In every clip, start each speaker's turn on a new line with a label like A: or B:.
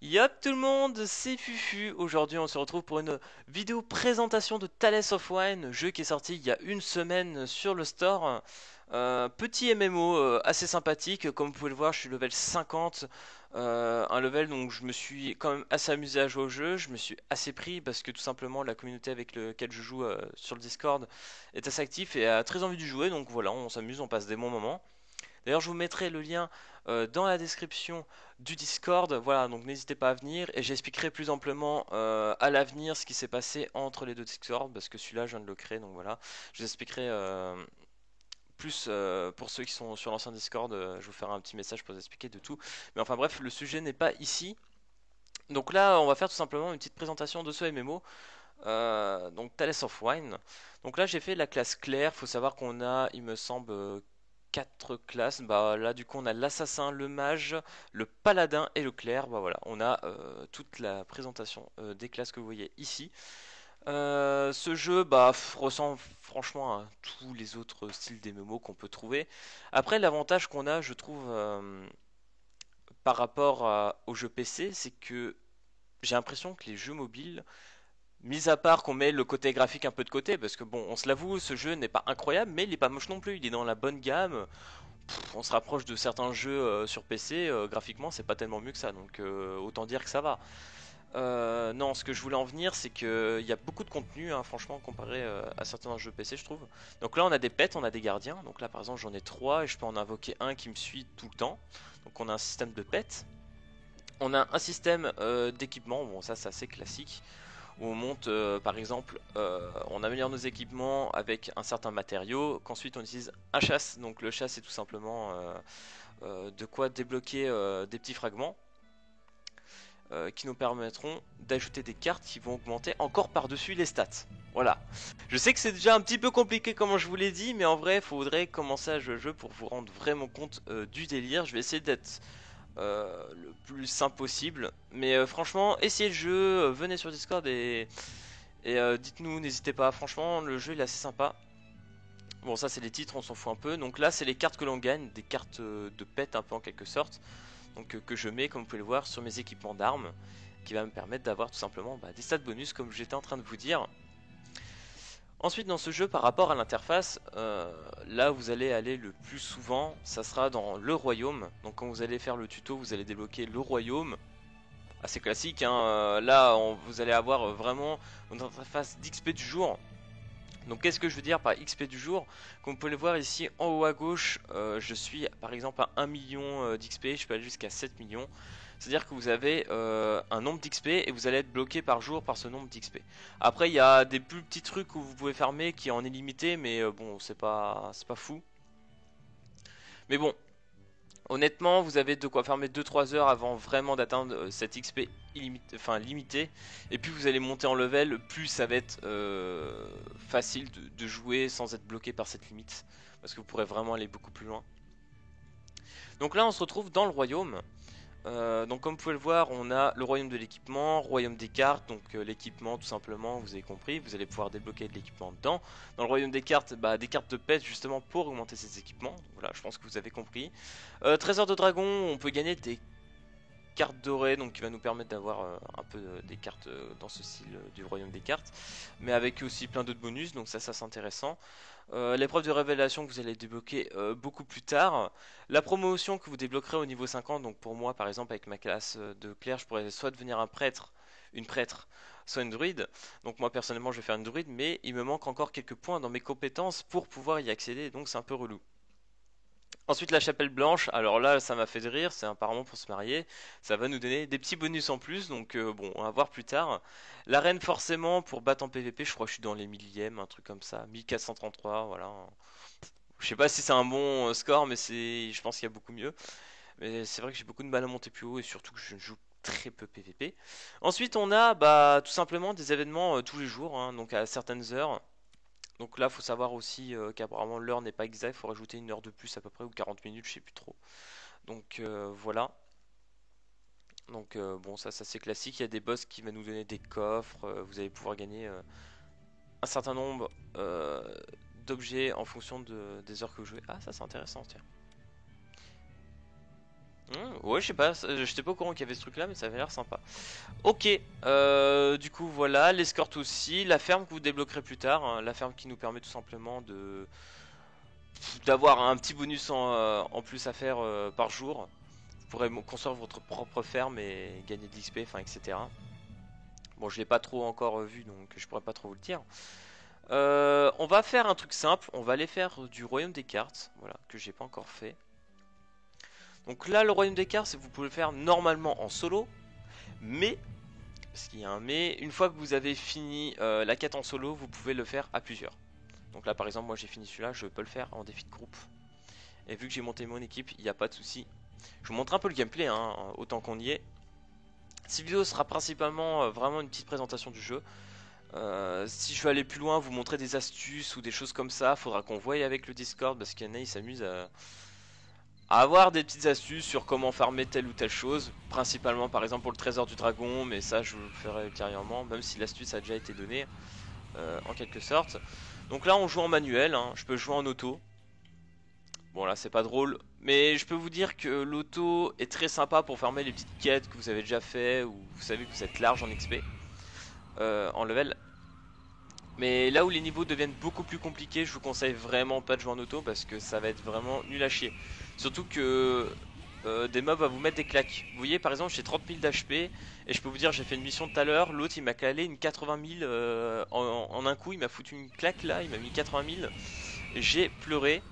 A: Yop tout le monde, c'est Fufu. Aujourd'hui on se retrouve pour une vidéo présentation de Tales of Wine, jeu qui est sorti il y a une semaine sur le store. Petit MMO assez sympathique, comme vous pouvez le voir je suis level 50, un level donc je me suis quand même assez amusé à jouer au jeu, je me suis assez pris parce que tout simplement la communauté avec laquelle je joue sur le Discord est assez active et a très envie de jouer, donc voilà, on s'amuse, on passe des bons moments. D'ailleurs, je vous mettrai le lien dans la description du Discord. Voilà, donc n'hésitez pas à venir et j'expliquerai plus amplement à l'avenir ce qui s'est passé entre les deux Discords parce que celui-là, je viens de le créer. Donc voilà, je vous expliquerai plus pour ceux qui sont sur l'ancien Discord. Je vous ferai un petit message pour vous expliquer de tout. Mais enfin bref, le sujet n'est pas ici. Donc là, on va faire tout simplement une petite présentation de ce MMO. Donc Tales of Wine. Donc là j'ai fait la classe claire, faut savoir qu'on a, il me semble, 4 classes. Bah là du coup on a l'assassin, le mage, le paladin et le clerc. Bah voilà, on a toute la présentation des classes que vous voyez ici. Ce jeu ressemble franchement à tous les autres styles des MMO qu'on peut trouver. Après l'avantage qu'on a, je trouve, par rapport aux jeux PC, c'est que j'ai l'impression que les jeux mobiles, mis à part qu'on met le côté graphique un peu de côté, parce que bon, on se l'avoue, ce jeu n'est pas incroyable, mais il est pas moche non plus, il est dans la bonne gamme. On se rapproche de certains jeux sur PC, graphiquement c'est pas tellement mieux que ça, donc autant dire que ça va. Non, ce que je voulais en venir, c'est qu'il y a beaucoup de contenu, hein, franchement, comparé à certains jeux PC, je trouve. Donc là, on a des pets, on a des gardiens. Donc là, par exemple, j'en ai 3 et je peux en invoquer un qui me suit tout le temps. Donc on a un système de pets. On a un système d'équipement, bon, ça c'est assez classique où on monte par exemple, on améliore nos équipements avec un certain matériau, qu'ensuite on utilise un chasse. Donc le chasse c'est tout simplement de quoi débloquer des petits fragments qui nous permettront d'ajouter des cartes qui vont augmenter encore par-dessus les stats. Voilà. Je sais que c'est déjà un petit peu compliqué comme je vous l'ai dit, mais en vrai il faudrait commencer à jouer le jeu pour vous rendre vraiment compte du délire. Je vais essayer d'être le plus simple possible. Mais franchement, essayez le jeu, venez sur Discord et dites-nous, n'hésitez pas. Franchement, le jeu il est assez sympa. Bon, ça c'est les titres, on s'en fout un peu. Donc là, c'est les cartes que l'on gagne, des cartes de pet un peu en quelque sorte. Donc que je mets, comme vous pouvez le voir, sur mes équipements d'armes, qui va me permettre d'avoir tout simplement des stats bonus, comme j'étais en train de vous dire. Ensuite dans ce jeu par rapport à l'interface, là vous allez aller le plus souvent, ça sera dans le royaume. Donc quand vous allez faire le tuto, vous allez débloquer le royaume. Assez classique, hein. Là vous allez avoir vraiment une interface d'XP du jour. Donc qu'est-ce que je veux dire par XP du jour? Comme vous pouvez le voir ici en haut à gauche, je suis par exemple à 1 million d'XP, je peux aller jusqu'à 7 millions. C'est-à-dire que vous avez un nombre d'XP et vous allez être bloqué par jour par ce nombre d'XP. Après il y a des plus petits trucs que vous pouvez farmer qui en est limité, mais bon c'est pas fou. Mais bon, honnêtement, vous avez de quoi farmer 2-3 heures avant vraiment d'atteindre cette XP limité. Et puis vous allez monter en level, plus ça va être facile de jouer sans être bloqué par cette limite. Parce que vous pourrez vraiment aller beaucoup plus loin. Donc là on se retrouve dans le royaume. Donc comme vous pouvez le voir, on a le royaume de l'équipement, royaume des cartes, donc l'équipement tout simplement, vous avez compris, vous allez pouvoir débloquer de l'équipement dedans. Dans le royaume des cartes, des cartes de pet justement pour augmenter ces équipements, donc, voilà, je pense que vous avez compris. Trésor de dragon, on peut gagner des cartes dorées, donc qui va nous permettre d'avoir un peu des cartes dans ce style du royaume des cartes, mais avec aussi plein d'autres bonus, donc ça c'est intéressant. L'épreuve de révélation que vous allez débloquer beaucoup plus tard. La promotion que vous débloquerez au niveau 50, donc pour moi par exemple avec ma classe de clerc, je pourrais soit devenir un prêtre, une prêtre, soit une druide. Donc moi personnellement je vais faire une druide, mais il me manque encore quelques points dans mes compétences pour pouvoir y accéder, donc c'est un peu relou. Ensuite la chapelle blanche, alors là ça m'a fait de rire, c'est apparemment pour se marier, ça va nous donner des petits bonus en plus, donc bon on va voir plus tard. L'arène forcément pour battre en PVP, je crois que je suis dans les millièmes, un truc comme ça, 1433, voilà. Je sais pas si c'est un bon score, mais je pense qu'il y a beaucoup mieux. Mais c'est vrai que j'ai beaucoup de mal à monter plus haut et surtout que je joue très peu PVP. Ensuite on a tout simplement des événements tous les jours, hein, donc à certaines heures. Donc là, faut savoir aussi qu'apparemment l'heure n'est pas exacte, il faut rajouter une heure de plus à peu près ou 40 minutes, je sais plus trop. Donc voilà. Donc bon, ça c'est classique. Il y a des boss qui vont nous donner des coffres. Vous allez pouvoir gagner un certain nombre d'objets en fonction des heures que vous jouez. Ah, ça c'est intéressant, tiens. Ouais, je sais pas, j'étais pas au courant qu'il y avait ce truc là, mais ça avait l'air sympa. Ok, du coup voilà, l'escorte aussi, la ferme que vous débloquerez plus tard, hein, la ferme qui nous permet tout simplement de d'avoir un petit bonus en plus à faire par jour. Vous pourrez construire votre propre ferme et gagner de l'XP, enfin etc. Bon, je l'ai pas trop encore vu, donc je pourrais pas trop vous le dire. On va faire un truc simple, on va aller faire du royaume des cartes, voilà, que j'ai pas encore fait. Donc là, le royaume des cartes, vous pouvez le faire normalement en solo, mais, parce qu'il y a un mais, une fois que vous avez fini la quête en solo, vous pouvez le faire à plusieurs. Donc là, par exemple, moi j'ai fini celui-là, je peux le faire en défi de groupe. Et vu que j'ai monté mon équipe, il n'y a pas de souci. Je vous montre un peu le gameplay, hein, autant qu'on y est. Cette vidéo sera principalement vraiment une petite présentation du jeu. Si je veux aller plus loin, vous montrer des astuces ou des choses comme ça, faudra qu'on voie avec le Discord parce qu'il y en a, ils s'amusent à avoir des petites astuces sur comment farmer telle ou telle chose. Principalement par exemple pour le trésor du dragon, mais ça je vous le ferai ultérieurement, même si l'astuce a déjà été donnée en quelque sorte. Donc là on joue en manuel, hein. Je peux jouer en auto. Bon là c'est pas drôle, mais je peux vous dire que l'auto est très sympa pour farmer les petites quêtes que vous avez déjà fait, ou vous savez que vous êtes large en XP, en level. Mais là où les niveaux deviennent beaucoup plus compliqués, je vous conseille vraiment pas de jouer en auto parce que ça va être vraiment nul à chier. Surtout que des mobs vont vous mettre des claques. Vous voyez par exemple j'ai 30 000 d'HP et je peux vous dire j'ai fait une mission tout à l'heure, l'autre il m'a calé une 80 000 en un coup, il m'a foutu une claque là, il m'a mis 80 000. J'ai pleuré.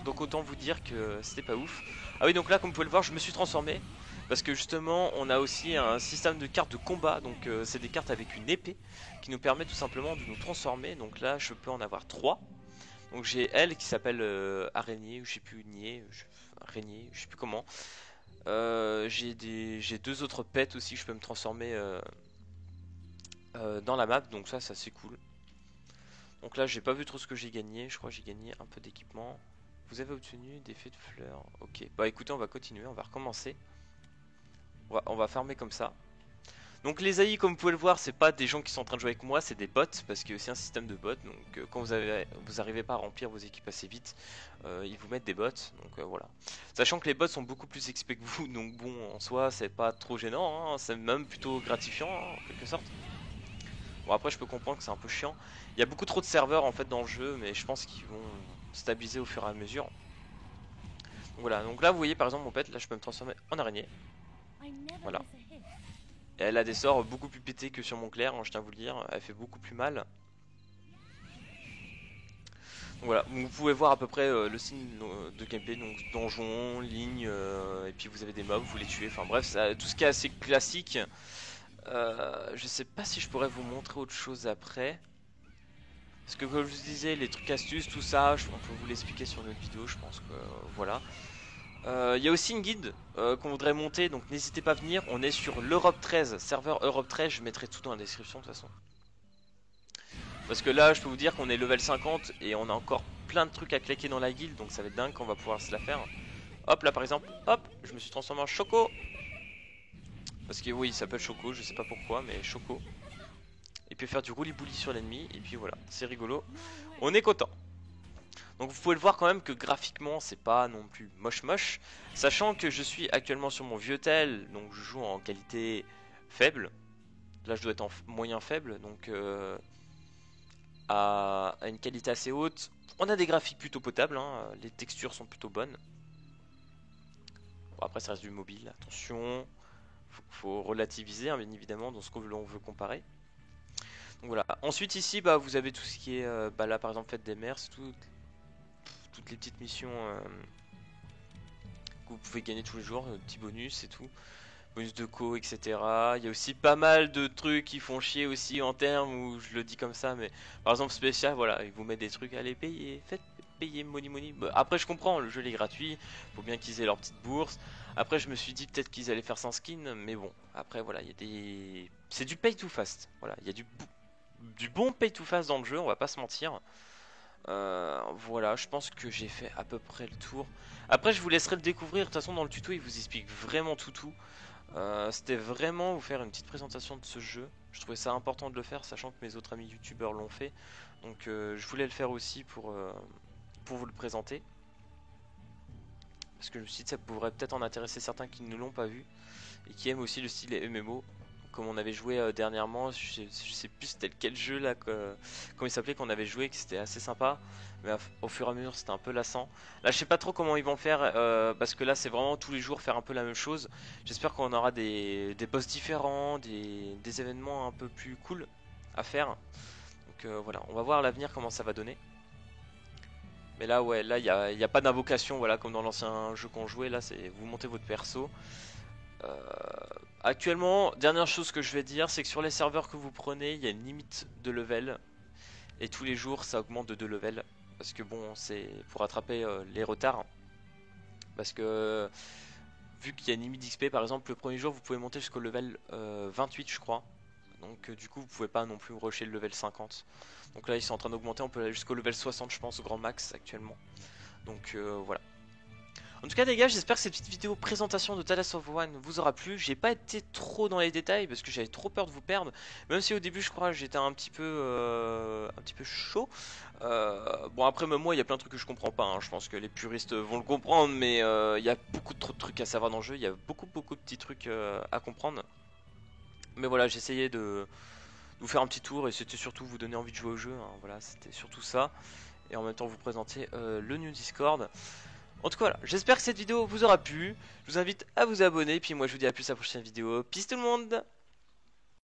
A: Donc autant vous dire que c'était pas ouf. Ah oui, donc là comme vous pouvez le voir je me suis transformé. Parce que justement on a aussi un système de cartes de combat. Donc c'est des cartes avec une épée qui nous permet tout simplement de nous transformer. Donc là je peux en avoir 3. Donc j'ai elle qui s'appelle araignée, ou je sais plus, araignée, je sais plus comment. J'ai deux autres pets aussi que je peux me transformer dans la map. Donc ça c'est cool. Donc là j'ai pas vu trop ce que j'ai gagné. Je crois que j'ai gagné un peu d'équipement. Vous avez obtenu des faits de fleurs. Ok, bah écoutez, on va continuer, on va recommencer. On va farmer comme ça. Donc les AI, comme vous pouvez le voir, c'est pas des gens qui sont en train de jouer avec moi, c'est des bots, parce qu'il y a aussi un système de bots. Donc quand vous arrivez pas à remplir vos équipes assez vite, ils vous mettent des bots. Donc voilà. Sachant que les bots sont beaucoup plus XP que vous, donc bon, en soi, c'est pas trop gênant, hein, c'est même plutôt gratifiant, hein, en quelque sorte. Bon après, je peux comprendre que c'est un peu chiant. Il y a beaucoup trop de serveurs en fait dans le jeu, mais je pense qu'ils vont stabiliser au fur et à mesure. Voilà, donc là vous voyez par exemple mon pet, là je peux me transformer en araignée. Voilà. Et elle a des sorts beaucoup plus pétés que sur mon clair, hein, je tiens à vous le dire, elle fait beaucoup plus mal. Donc voilà, vous pouvez voir à peu près le signe de gameplay, donc donjon, ligne, et puis vous avez des mobs, vous les tuez, enfin bref, ça, tout ce qui est assez classique. Je sais pas si je pourrais vous montrer autre chose après. Parce que comme je vous disais, les trucs astuces, tout ça, on peut vous l'expliquer sur notre vidéo, je pense que voilà. Il y a aussi une guide qu'on voudrait monter, donc n'hésitez pas à venir. On est sur l'Europe 13, serveur Europe 13, je mettrai tout dans la description de toute façon. Parce que là, je peux vous dire qu'on est level 50 et on a encore plein de trucs à claquer dans la guilde, donc ça va être dingue qu'on va pouvoir se la faire. Hop, là par exemple, hop, je me suis transformé en Choco. Parce que oui, il s'appelle Choco, je sais pas pourquoi, mais Choco. Et puis faire du rouli-bouli sur l'ennemi, et puis voilà, c'est rigolo. On est content. Donc vous pouvez le voir quand même que graphiquement c'est pas non plus moche, sachant que je suis actuellement sur mon vieux tel, donc je joue en qualité faible. Là je dois être en moyen faible, donc à une qualité assez haute. On a des graphiques plutôt potables, hein, les textures sont plutôt bonnes. Bon, après ça reste du mobile, attention, faut relativiser hein, bien évidemment dans ce que l'on veut comparer. Donc voilà. Ensuite ici bah, vous avez tout ce qui est bah, là par exemple fête des mers, toutes les petites missions que vous pouvez gagner tous les jours, petits bonus et tout. Bonus de co, etc. Il y a aussi pas mal de trucs qui font chier aussi en termes où je le dis comme ça, mais par exemple spécial, voilà, ils vous mettent des trucs à les payer, faites payer money. Bah, après je comprends, le jeu est gratuit, faut bien qu'ils aient leur petite bourse. Après je me suis dit peut-être qu'ils allaient faire sans skin, mais bon, après voilà, il y a des... C'est du pay to fast, voilà, il y a du bon pay to fast dans le jeu, on va pas se mentir. Voilà, je pense que j'ai fait à peu près le tour. Après, je vous laisserai le découvrir. De toute façon, dans le tuto, il vous explique vraiment tout. C'était vraiment vous faire une petite présentation de ce jeu. Je trouvais ça important de le faire, sachant que mes autres amis youtubeurs l'ont fait. Donc, je voulais le faire aussi pour vous le présenter. parce que je me suis dit que ça pourrait peut-être en intéresser certains qui ne l'ont pas vu et qui aiment aussi le style MMO. Comme on avait joué dernièrement, je sais plus c'était lequel jeu là, comment il s'appelait qu'on avait joué, que c'était assez sympa, mais au fur et à mesure c'était un peu lassant. Là je sais pas trop comment ils vont faire, parce que là c'est vraiment tous les jours faire un peu la même chose. J'espère qu'on aura des boss différents, des événements un peu plus cool à faire. Donc voilà, on va voir à l'avenir comment ça va donner. Mais là ouais, là il y a pas d'invocation, voilà, comme dans l'ancien jeu qu'on jouait, là c'est vous montez votre perso. Euh, Actuellement, dernière chose que je vais dire, c'est que sur les serveurs que vous prenez, il y a une limite de level. Et tous les jours, ça augmente de 2 levels. Parce que bon, c'est pour rattraper les retards. Parce que vu qu'il y a une limite d'XP, par exemple, le premier jour, vous pouvez monter jusqu'au level 28, je crois. Donc du coup, vous pouvez pas non plus rusher le level 50. Donc là, ils sont en train d'augmenter, on peut aller jusqu'au level 60, je pense, au grand max actuellement. Donc voilà. En tout cas les gars, j'espère que cette petite vidéo présentation de Tales of One vous aura plu. J'ai pas été trop dans les détails parce que j'avais trop peur de vous perdre. Même si au début je crois j'étais un petit peu chaud. Bon après même moi il y a plein de trucs que je comprends pas, hein. Je pense que les puristes vont le comprendre, mais il y a beaucoup trop de trucs à savoir dans le jeu. Il y a beaucoup de petits trucs à comprendre. Mais voilà, j'essayais de vous faire un petit tour et c'était surtout vous donner envie de jouer au jeu, hein. Voilà, c'était surtout ça. Et en même temps vous présenter le new Discord. En tout cas voilà, j'espère que cette vidéo vous aura plu. Je vous invite à vous abonner. Puis moi je vous dis à plus à la prochaine vidéo. Peace tout le monde.